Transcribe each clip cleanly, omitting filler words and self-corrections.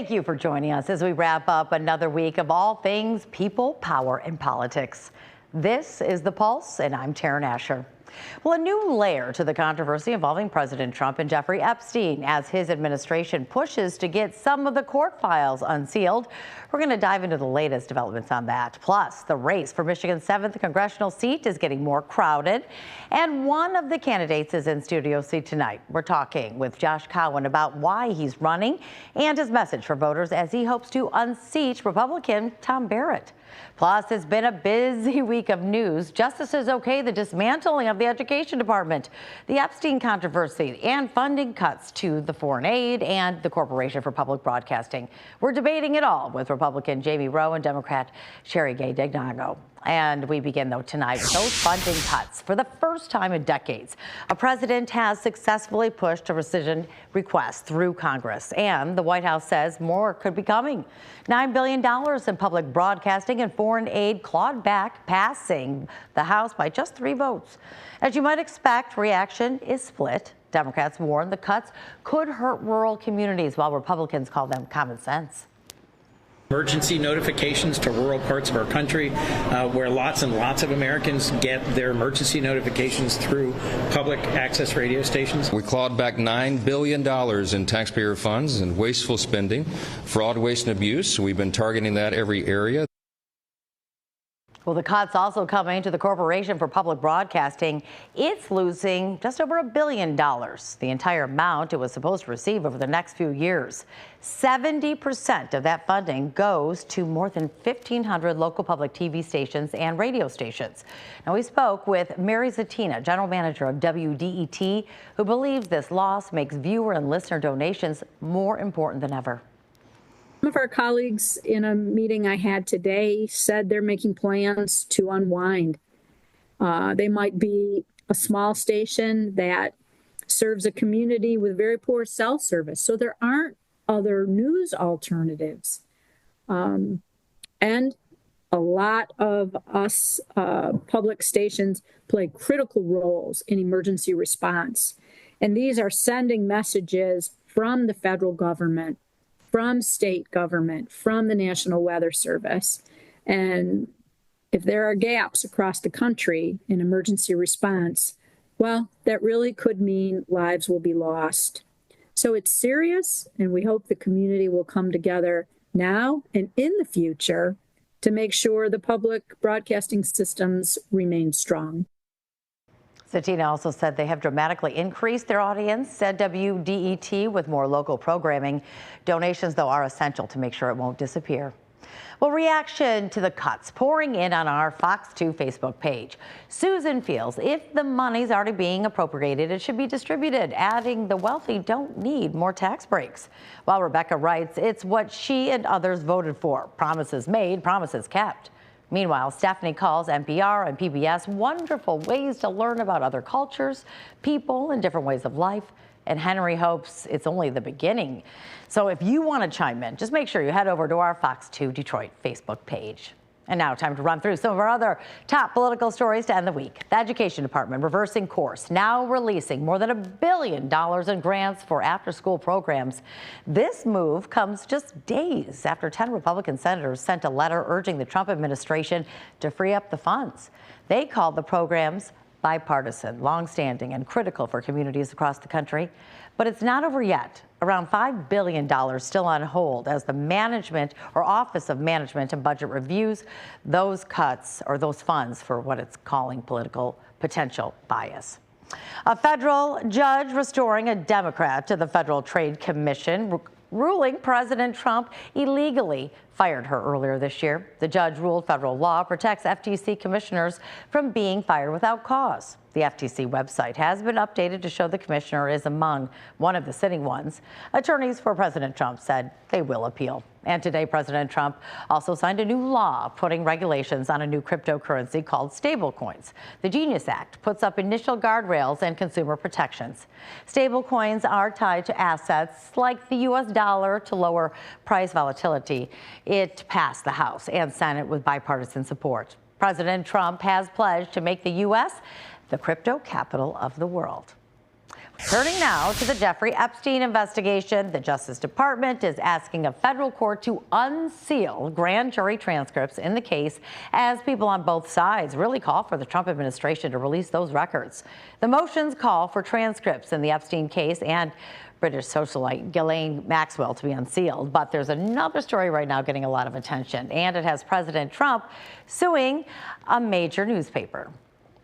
Thank you for joining us as we wrap up another week of all things people, power, and politics. This is The Pulse, and I'm Taryn Asher. Well, a new layer to the controversy involving President Trump and Jeffrey Epstein as his administration pushes to get some of the court files unsealed. We're going to dive into the latest developments on that. Plus, the race for Michigan's 7th congressional seat is getting more crowded, and one of the candidates is in Studio C tonight. We're talking with Josh Cowen about why he's running and his message for voters as he hopes to unseat Republican Tom Barrett. Plus, it's been a busy week of news. Justices okay the dismantling of the Education Department, the Epstein controversy, and funding cuts to the foreign aid and the Corporation for Public Broadcasting. We're debating it all with Republican Jamie Rowe and Democrat Sherry Gay Dignago. And we begin, though, tonight with those funding cuts. For the first time in decades, a president has successfully pushed a rescission request through Congress. And the White House says more could be coming. $9 billion in public broadcasting and foreign aid clawed back, passing the House by just 3 votes. As you might expect, reaction is split. Democrats warn the cuts could hurt rural communities, while Republicans call them common sense. Emergency notifications to rural parts of our country where lots and lots of Americans get their emergency notifications through public access radio stations. We clawed back $9 billion in taxpayer funds and wasteful spending, fraud, waste, and abuse. We've been targeting that every area. Well, the cuts also coming to the Corporation for Public Broadcasting. It's losing just over $1 billion, the entire amount it was supposed to receive over the next few years. 70% of that funding goes to more than 1,500 local public TV stations and radio stations. Now, we spoke with Mary Zatina, general manager of WDET, who believes this loss makes viewer and listener donations more important than ever. Some of our colleagues in a meeting I had today said they're making plans to unwind. They might be a small station that serves a community with very poor cell service, so there aren't other news alternatives. And a lot of us public stations play critical roles in emergency response. And these are sending messages from the federal government, from state government, from the National Weather Service. And if there are gaps across the country in emergency response, well, that really could mean lives will be lost. So it's serious, and we hope the community will come together now and in the future to make sure the public broadcasting systems remain strong. Zatina also said they have dramatically increased their audience at WDET with more local programming. Donations, though, are essential to make sure it won't disappear. Well, reaction to the cuts pouring in on our Fox 2 Facebook page. Susan feels if the money's already being appropriated, it should be distributed, adding the wealthy don't need more tax breaks. While Rebecca writes, it's what she and others voted for. Promises made, promises kept. Meanwhile, Stephanie calls NPR and PBS wonderful ways to learn about other cultures, people, and different ways of life. And Henry hopes it's only the beginning. So if you want to chime in, just make sure you head over to our Fox 2 Detroit Facebook page. And now time to run through some of our other top political stories to end the week. The Education Department reversing course, now releasing more than $1 billion in grants for after-school programs. This move comes just days after 10 Republican senators sent a letter urging the Trump administration to free up the funds. They called the programs bipartisan, longstanding, and critical for communities across the country. But it's not over yet. Around $5 billion still on hold as the management or Office of Management and Budget reviews those cuts or those funds for what it's calling political potential bias. A federal judge restoring a Democrat to the Federal Trade Commission, ruling President Trump illegally fired her earlier this year. The judge ruled federal law protects FTC commissioners from being fired without cause. The FTC website has been updated to show the commissioner is among one of the sitting ones. Attorneys for President Trump said they will appeal. And today, President Trump also signed a new law putting regulations on a new cryptocurrency called stablecoins. The Genius Act puts up initial guardrails and consumer protections. Stablecoins are tied to assets like the U.S. dollar to lower price volatility. It passed the House and Senate with bipartisan support. President Trump has pledged to make the U.S. the crypto capital of the world. Turning now to the Jeffrey Epstein investigation, the Justice Department is asking a federal court to unseal grand jury transcripts in the case as people on both sides really call for the Trump administration to release those records. The motions call for transcripts in the Epstein case and British socialite Ghislaine Maxwell to be unsealed. But there's another story right now getting a lot of attention, and it has President Trump suing a major newspaper.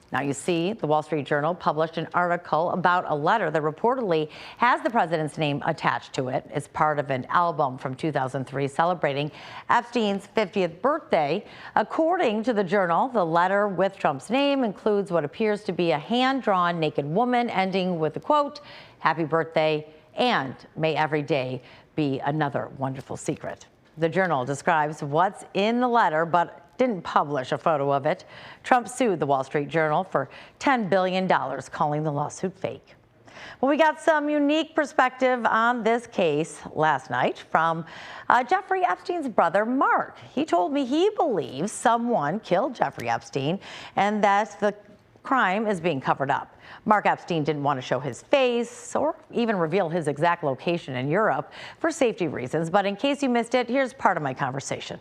Now, you see, the Wall Street Journal published an article about a letter that reportedly has the president's name attached to it. It's part of an album from 2003 celebrating Epstein's 50th birthday. According to the Journal, the letter with Trump's name includes what appears to be a hand-drawn naked woman ending with the quote, "Happy birthday, and may every day be another wonderful secret." The Journal describes what's in the letter, but didn't publish a photo of it. Trump sued the Wall Street Journal for $10 billion, calling the lawsuit fake. Well, we got some unique perspective on this case last night from Jeffrey Epstein's brother, Mark. He told me he believes someone killed Jeffrey Epstein and that the crime is being covered up. Mark Epstein didn't want to show his face or even reveal his exact location in Europe for safety reasons. But in case you missed it, here's part of my conversation.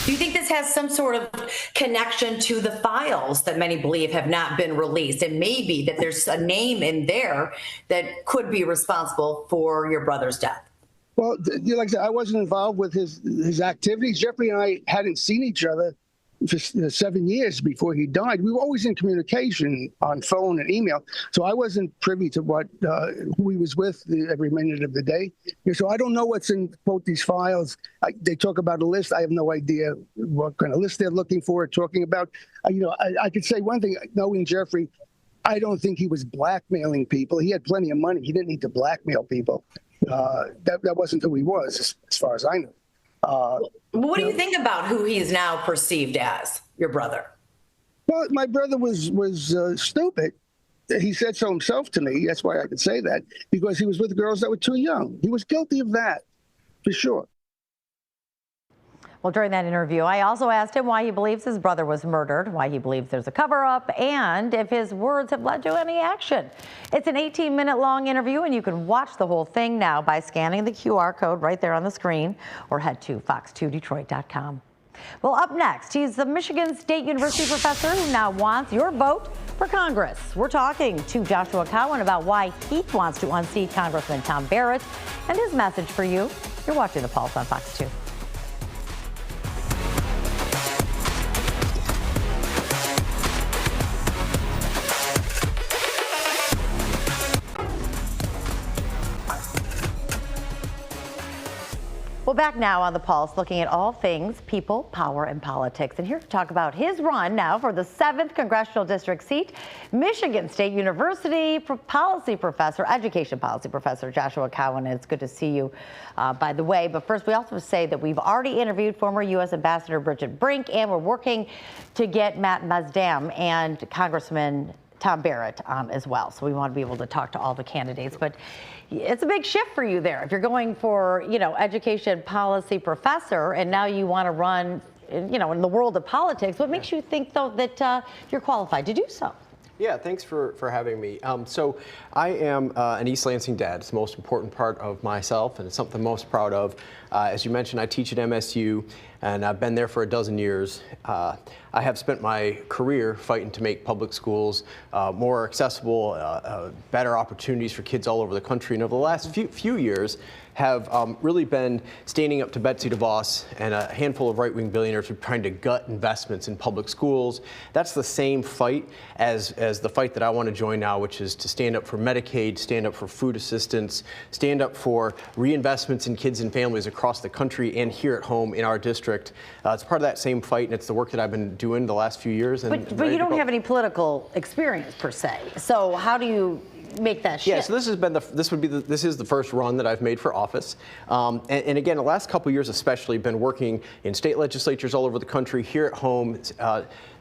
Do you think this has some sort of connection to the files that many believe have not been released? And maybe that there's a name in there that could be responsible for your brother's death? Well, like I said, I wasn't involved with his activities. Jeffrey and I hadn't seen each other for 7 years before he died. We were always in communication on phone and email, so I wasn't privy to who he was with every minute of the day. So I don't know what's in both these files. They talk about a list. I have no idea what kind of list they're looking for or talking about. I could say one thing, knowing Jeffrey, I don't think he was blackmailing people. He had plenty of money. He didn't need to blackmail people. That wasn't who he was, as far as I know. What do you think about who he is now perceived as, your brother? Well, my brother was stupid. He said so himself to me. That's why I could say that, because he was with girls that were too young. He was guilty of that, for sure. Well, during that interview, I also asked him why he believes his brother was murdered, why he believes there's a cover-up, and if his words have led to any action. It's an 18-minute long interview, and you can watch the whole thing now by scanning the QR code right there on the screen or head to fox2detroit.com. Well, up next, he's the Michigan State University professor who now wants your vote for Congress. We're talking to Joshua Cowen about why he wants to unseat Congressman Tom Barrett and his message for you. You're watching The Pulse on Fox 2. Well, back now on The Pulse, looking at all things people, power, and politics. And here to talk about his run now for the 7th Congressional District seat, Michigan State University education policy professor Joshua Cowen. It's good to see you, by the way. But first, we also say that we've already interviewed former U.S. Ambassador Bridget Brink, and we're working to get Matt Mazdam and Congressman Tom Barrett as well. So we want to be able to talk to all the candidates. But it's a big shift for you there. If you're going for, education policy professor, and now you want to run, in the world of politics, what makes you think, though, that you're qualified to do so? Yeah, thanks for having me. So I am an East Lansing dad. It's the most important part of myself, and it's something I'm most proud of. As you mentioned, I teach at MSU, and I've been there for a dozen years. I have spent my career fighting to make public schools more accessible, better opportunities for kids all over the country. And over the last few years, have really been standing up to Betsy DeVos and a handful of right-wing billionaires who are trying to gut investments in public schools. That's the same fight as the fight that I want to join now, which is to stand up for Medicaid, stand up for food assistance, stand up for reinvestments in kids and families across the country and here at home in our district. It's part of that same fight, and it's the work that I've been doing the last few years. But you don't have any political experience per se. So how do you make that shift? Yeah, so this is the first run that I've made for office, and again, the last couple of years especially, been working in state legislatures all over the country, here at home,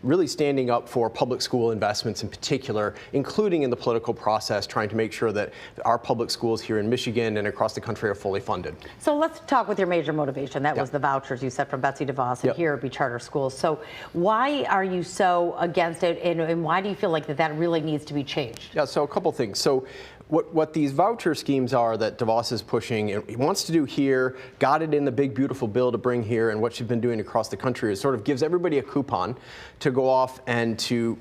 really standing up for public school investments in particular, including in the political process, trying to make sure that our public schools here in Michigan and across the country are fully funded. So let's talk with your major motivation. That was the vouchers you said from Betsy DeVos, and here it'd be charter schools. So why are you so against it, and why do you feel like that really needs to be changed? Yeah, so a couple things. So what these voucher schemes are that DeVos is pushing, and he wants to do here, got it in the big beautiful bill to bring here, and what she's been doing across the country is sort of gives everybody a coupon to go off and to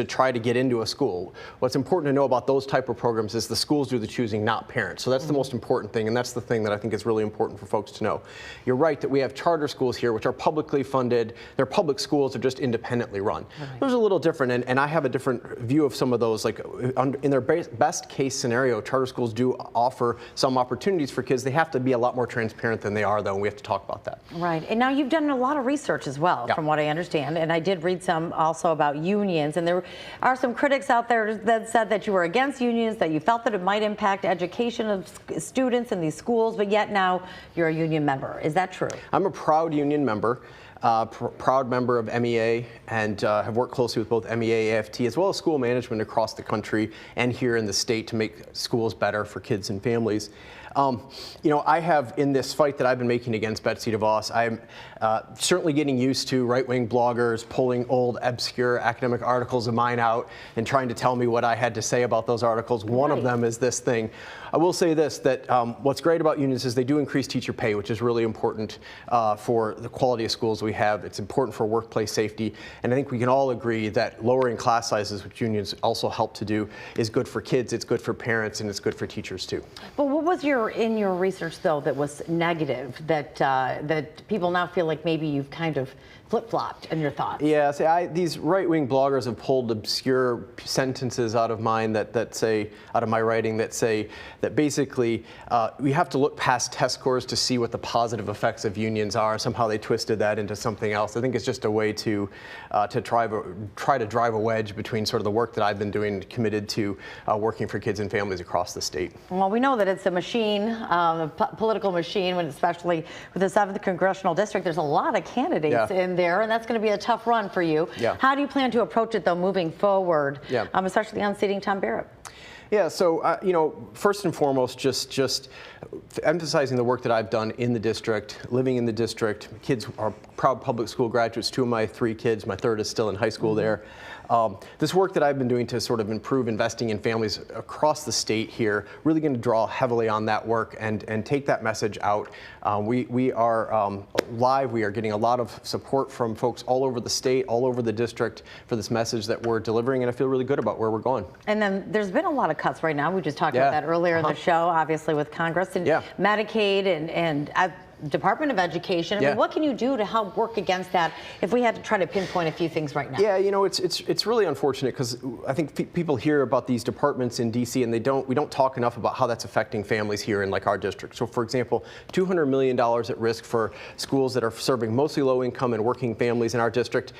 try to get into a school. What's important to know about those type of programs is the schools do the choosing, not parents. So that's the most important thing, and that's the thing that I think is really important for folks to know. You're right that we have charter schools here, which are publicly funded. They're public schools, they're just independently run. Those are a little different, and I have a different view of some of those. Like in their best case scenario, charter schools do offer some opportunities for kids. They have to be a lot more transparent than they are, though, and we have to talk about that. Right, and now you've done a lot of research as well, from what I understand, and I did read some also about unions, and there are some critics out there that said that you were against unions, that you felt that it might impact education of students in these schools, but yet now you're a union member. Is that true? I'm a proud union member. Proud member of MEA, and have worked closely with both MEA, AFT, as well as school management across the country and here in the state to make schools better for kids and families. You know, I have, in this fight that I've been making against Betsy DeVos, I'm certainly getting used to right-wing bloggers pulling old, obscure academic articles of mine out and trying to tell me what I had to say about those articles. One of them is this thing. I will say this, that what's great about unions is they do increase teacher pay, which is really important for the quality of schools we have. It's important for workplace safety, and I think we can all agree that lowering class sizes, which unions also help to do, is good for kids, it's good for parents, and it's good for teachers too. But what was in your research, though, that was negative, that that people now feel like maybe you've kind of flip-flopped in your thoughts? Yeah, see, these right-wing bloggers have pulled obscure sentences out of mine that say, out of my writing, that say that basically we have to look past test scores to see what the positive effects of unions are. Somehow they twisted that into something else. I think it's just a way to try to drive a wedge between sort of the work that I've been doing, committed to working for kids and families across the state. Well, we know that it's a machine, a political machine, especially with the 7th Congressional District. There's a lot of candidates in there, and that's going to be a tough run for you. How do you plan to approach it, though, moving forward, especially unseating Tom Barrett? Yeah, so, you know, first and foremost, just emphasizing the work that I've done in the district, living in the district. Kids are proud public school graduates. 2 of my 3 kids, my 3rd is still in high school there. This work that I've been doing to sort of improve investing in families across the state here, really going to draw heavily on that work and take that message out. We are live. We are getting a lot of support from folks all over the state, all over the district for this message that we're delivering, and I feel really good about where we're going. And then there's been a lot of cuts right now. We just talked about that earlier in the show, obviously with Congress and Medicaid and Department of Education. I mean, what can you do to help work against that if we had to try to pinpoint a few things right now? Yeah, you know, it's really unfortunate because I think people hear about these departments in D.C. and we don't talk enough about how that's affecting families here in like our district. So, for example, $200 million at risk for schools that are serving mostly low-income and working families in our district,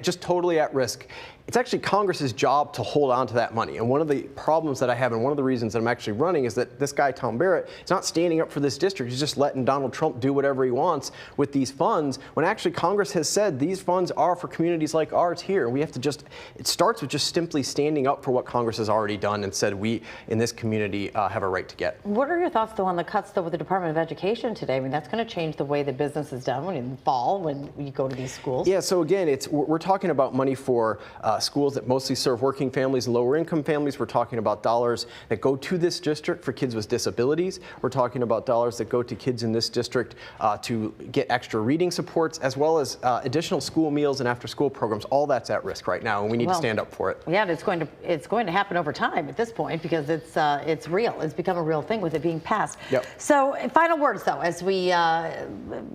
just totally at risk. It's actually Congress's job to hold on to that money. And one of the problems that I have, and one of the reasons that I'm actually running, is that this guy, Tom Barrett, is not standing up for this district. He's just letting Donald Trump do whatever he wants with these funds, when actually Congress has said these funds are for communities like ours here. And we have to it starts with just simply standing up for what Congress has already done and said we, in this community, have a right to get. What are your thoughts, though, on the cuts, though, with the Department of Education today? I mean, that's going to change the way the business is done in the fall when you go to these schools. Yeah, so again, we're talking about money for schools that mostly serve working families and lower income families. We're talking about dollars that go to this district for kids with disabilities. We're talking about dollars that go to kids in this district to get extra reading supports, as well as additional school meals and after school programs. All that's at risk right now, and we need to stand up for it. Yeah, it's going to happen over time at this point because it's real. It's become a real thing with it being passed. So final words, though, as we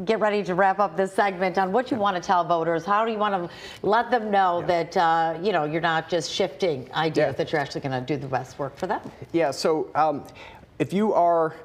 get ready to wrap up this segment, on what you want to tell voters. How do you want to let them know that you know, you're not just shifting ideas, that you're actually going to do the best work for them? Yeah, so if you are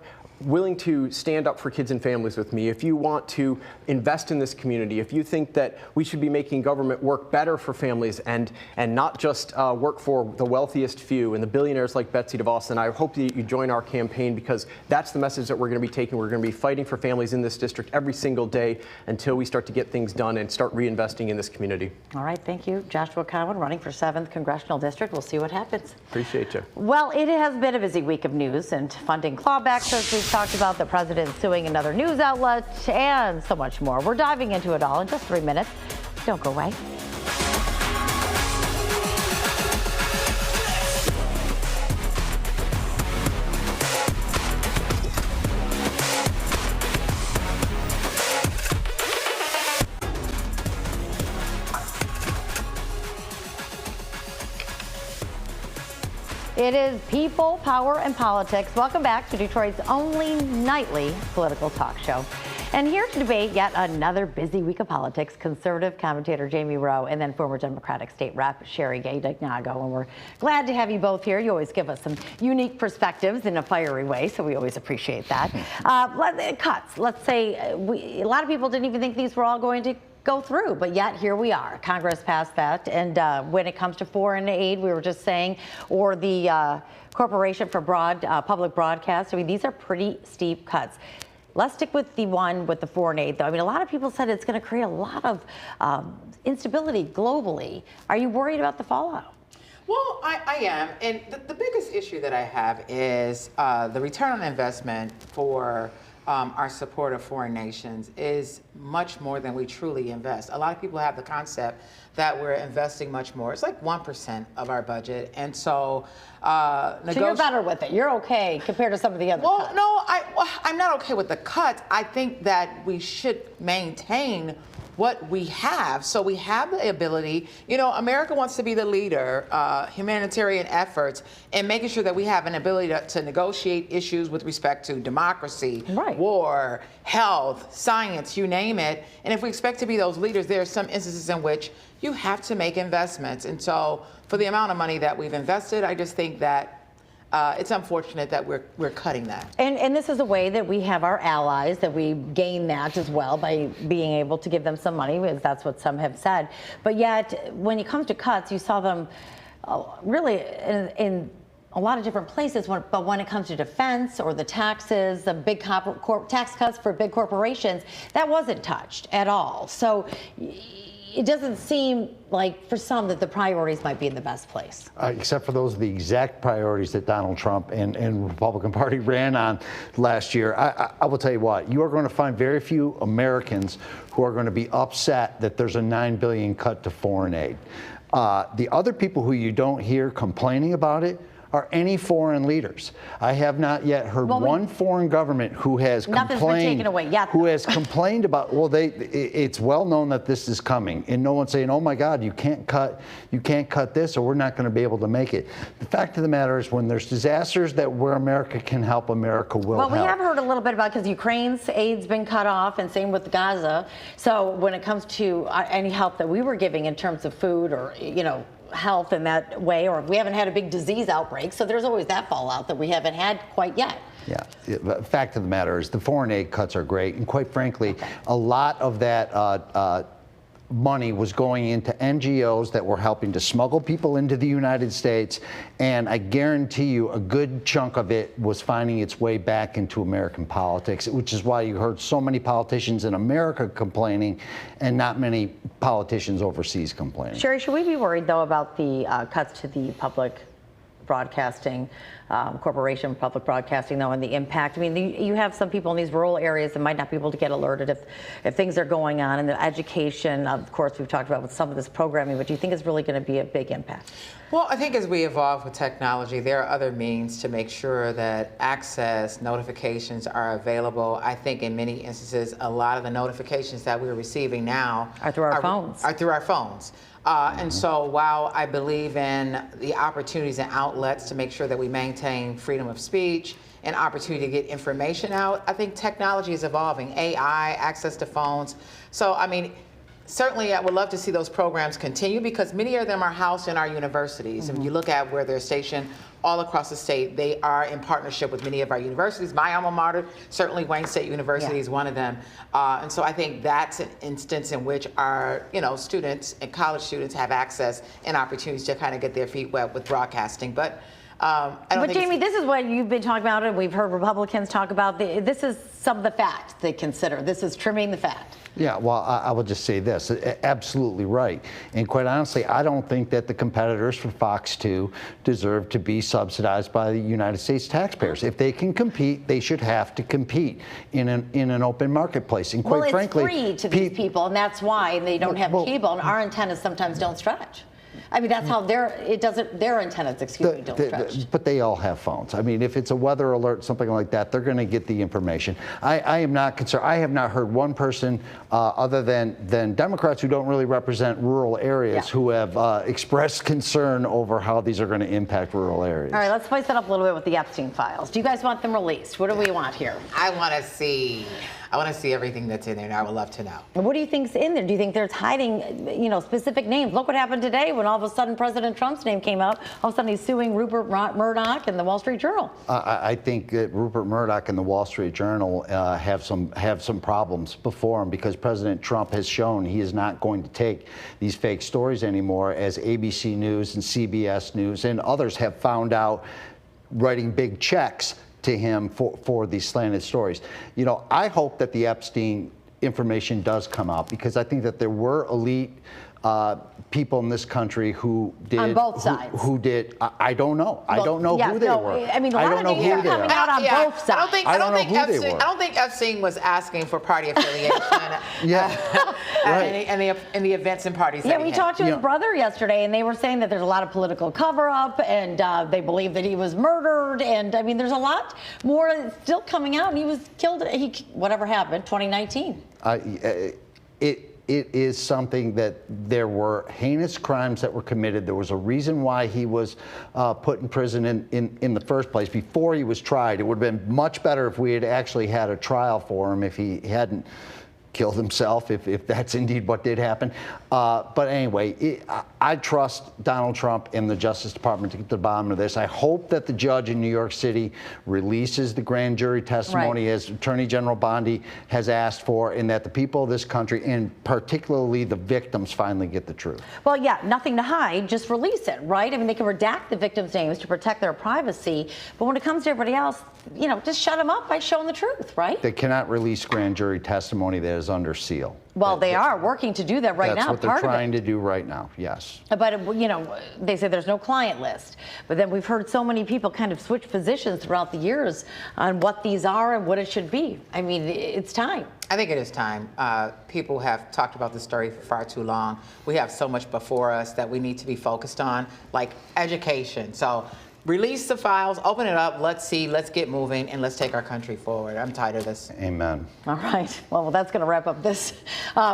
willing to stand up for kids and families with me, if you want to invest in this community, if you think that we should be making government work better for families and not just work for the wealthiest few and the billionaires like Betsy DeVos, then I hope that you join our campaign, because that's the message that we're going to be taking. We're going to be fighting for families in this district every single day until we start to get things done and start reinvesting in this community. All right, thank you. Joshua Cowen, running for 7th Congressional District. We'll see what happens. Appreciate you. Well, it has been a busy week of news and funding clawbacks, as we've talked about, the president suing another news outlet, and so much more. We're diving into it all in just 3 minutes. Don't go away. It is People, Power, and Politics. Welcome back to Detroit's only nightly political talk show. And here to debate yet another busy week of politics, conservative commentator Jamie Rowe and then former Democratic State Rep Sherry Gay-Dignago. And we're glad to have you both here. You always give us some unique perspectives in a fiery way, so we always appreciate that. Cuts. Let's say a lot of people didn't even think these were all going to go through, but yet here we are. Congress passed that, and when it comes to foreign aid, we were just saying, or the Corporation for Public Broadcast, I mean, these are pretty steep cuts. Let's stick with the one with the foreign aid, though. I mean, a lot of people said it's going to create a lot of instability globally. Are you worried about the fallout? Well, I am, and the biggest issue that I have is the return on investment for our support of foreign nations is much more than we truly invest. A lot of people have the concept that we're investing much more. It's like 1% of our budget, and so so you're better with it. You're okay compared to some of the other cuts. No, I'm not okay with the cuts. I think that we should maintain what we have. So we have the ability, you know, America wants to be the leader, humanitarian efforts, and making sure that we have an ability to negotiate issues with respect to democracy, right, war, health, science, you name it. And if we expect to be those leaders, there are some instances in which you have to make investments. And so for the amount of money that we've invested, I just think that it's unfortunate that we're cutting that. And this is a way that we have our allies, that we gain that as well by being able to give them some money, because that's what some have said. But yet, when it comes to cuts, you saw them really in a lot of different places. But when it comes to defense or the taxes, the big tax cuts for big corporations, that wasn't touched at all. So it doesn't seem like, for some, that the priorities might be in the best place. Except for those are the exact priorities that Donald Trump and Republican Party ran on last year. I will tell you what, you are going to find very few Americans who are going to be upset that there's a $9 billion cut to foreign aid. The other people who you don't hear complaining about it are any foreign leaders. I have not yet heard one foreign government who has complained, about, well, it's well known that this is coming, and no one's saying, oh my God, you can't cut this, or we're not going to be able to make it. The fact of the matter is, when there's disasters where America can help, America will help. Well, we have heard a little bit about, because Ukraine's aid's been cut off, and same with Gaza. So when it comes to any help that we were giving in terms of food or, you know, health in that way, or we haven't had a big disease outbreak, so there's always that fallout that we haven't had quite yet. Yeah, the fact of the matter is the foreign aid cuts are great, and quite frankly, a lot of that money was going into NGOs that were helping to smuggle people into the United States, and I guarantee you a good chunk of it was finding its way back into American politics, which is why you heard so many politicians in America complaining and not many politicians overseas complaining. Sherry, should we be worried, though, about the cuts to the public broadcasting, Corporation for Public Broadcasting, though, and the impact? I mean, you have some people in these rural areas that might not be able to get alerted if things are going on, and the education, of course, we've talked about with some of this programming, but do you think it's really going to be a big impact? Well, I think as we evolve with technology, there are other means to make sure that access notifications are available. I think in many instances, a lot of the notifications that we're receiving now are through our phones. And so while I believe in the opportunities and outlets to make sure that we maintain freedom of speech and opportunity to get information out, I think technology is evolving. AI, access to phones. So, I mean, Certainly, I would love to see those programs continue because many of them are housed in our universities. And when you look at where they're stationed all across the state, they are in partnership with many of our universities. My alma mater, certainly Wayne State University is one of them. And so I think that's an instance in which our, students and college students have access and opportunities to kind of get their feet wet with broadcasting. But Jamie, this is what you've been talking about, and we've heard Republicans talk about. This is some of the fat they consider. This is trimming the fat. Yeah, well, I will just say this, absolutely right. And quite honestly, I don't think that the competitors for Fox 2 deserve to be subsidized by the United States taxpayers. If they can compete, they should have to compete in an open marketplace. And quite frankly, it's free to these people, and that's why they don't have cable, and our antennas sometimes don't stretch. I mean, that's how their antennas, don't stretch. But they all have phones. I mean, if it's a weather alert, something like that, they're going to get the information. I am not concerned. I have not heard one person other than Democrats who don't really represent rural areas who have expressed concern over how these are going to impact rural areas. All right, let's spice it up a little bit with the Epstein files. Do you guys want them released? What do we want here? I want to see everything that's in there, and I would love to know. What do you think's in there? Do you think there's hiding, specific names? Look what happened today when all of a sudden President Trump's name came out. All of a sudden he's suing Rupert Murdoch and the Wall Street Journal. I think that Rupert Murdoch and the Wall Street Journal have some problems before him because President Trump has shown he is not going to take these fake stories anymore, as ABC News and CBS News and others have found out, writing big checks to him for these slanted stories. I hope that the Epstein information does come out because I think that there were elite people in this country who did on both sides. Who did? I don't know. I don't know who they were. I mean, a lot of names are coming out on both sides. I don't think Epstein was asking for party affiliation. And the events and parties. Yeah, we talked to his brother yesterday, and they were saying that there's a lot of political cover-up, and they believe that he was murdered, and I mean, there's a lot more still coming out. And he was killed. Whatever happened, 2019. It is something that there were heinous crimes that were committed. There was a reason why he was put in prison in the first place before he was tried. It would have been much better if we had actually had a trial for him, if he hadn't killed himself, if that's indeed what did happen. But anyway, I trust Donald Trump and the Justice Department to get to the bottom of this. I hope that the judge in New York City releases the grand jury testimony as Attorney General Bondi has asked for, and that the people of this country, and particularly the victims, finally get the truth. Well, yeah, nothing to hide, just release it, right? I mean, they can redact the victims' names to protect their privacy, but when it comes to everybody else, just shut them up by showing the truth, right? They cannot release grand jury testimony that is under seal. Well, they are working to do that right now. That's what they're trying to do right now, yes. But, they say there's no client list. But then we've heard so many people kind of switch positions throughout the years on what these are and what it should be. I mean, it's time. I think it is time. People have talked about this story for far too long. We have so much before us that we need to be focused on, like education. So release the files, open it up, let's see, let's get moving, and let's take our country forward. I'm tired of this. Amen. All right. Well, that's going to wrap up this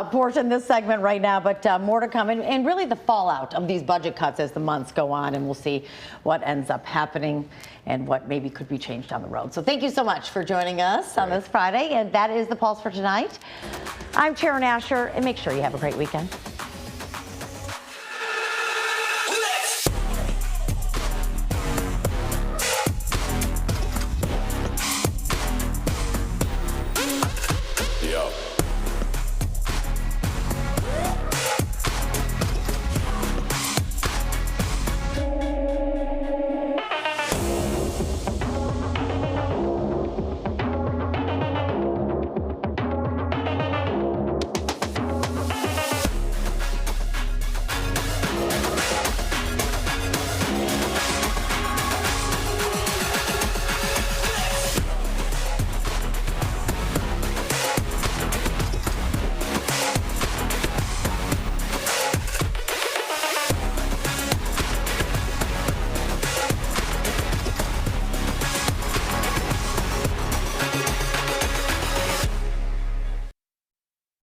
portion, this segment right now, but more to come. And really the fallout of these budget cuts as the months go on, and we'll see what ends up happening and what maybe could be changed down the road. So thank you so much for joining us on this Friday, and that is The Pulse for tonight. I'm Sharon Asher, and make sure you have a great weekend.